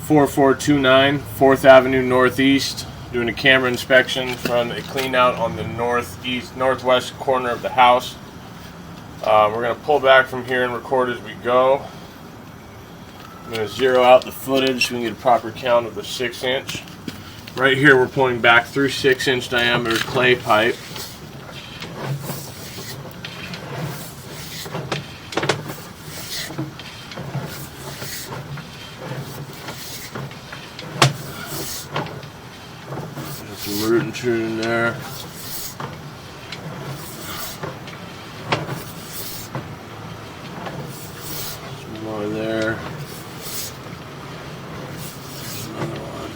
4429 4th Avenue Northeast, doing a camera inspection from a clean out on the northwest corner of the house. We're going to pull back from here and record as we go. I'm going to zero out the footage so we can get a proper count of the 6-inch. Right here we're pulling back through 6-inch diameter clay pipe. Some root intrude in there. Some more there. Another one.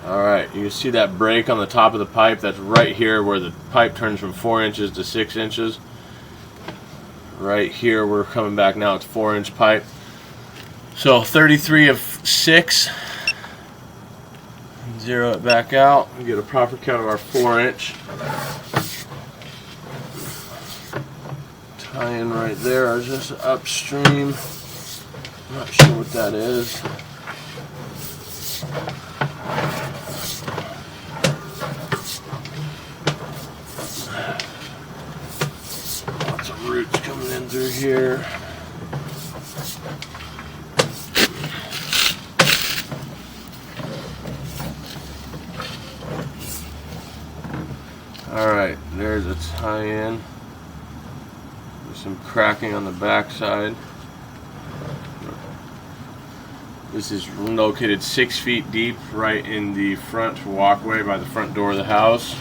Alright, you can see that break on the top of the pipe. That's right here where the pipe turns from 4 inches to 6 inches. Right here we're coming back now, it's 4-inch pipe. So 33 of 6. Zero it back out and get a proper count of our 4-inch. Tie in right there is just upstream. I'm not sure what that is. Lots of roots coming in through here. Alright, there's a tie-in. There's some cracking on the back side. This is located 6 feet deep right in the front walkway by the front door of the house.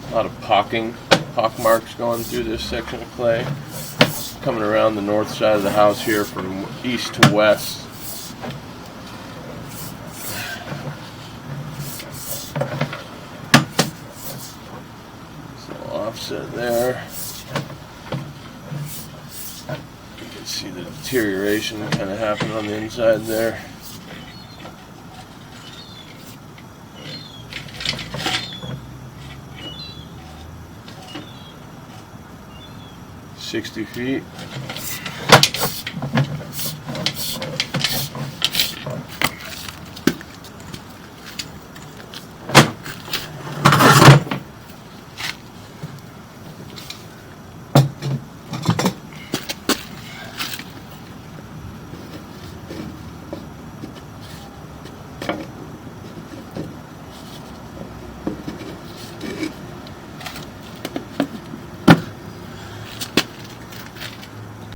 A lot of pock marks going through this section of clay. Coming around the north side of the house here from east to west. There's a little offset there. You can see the deterioration kind of happening on the inside there. $60 feet.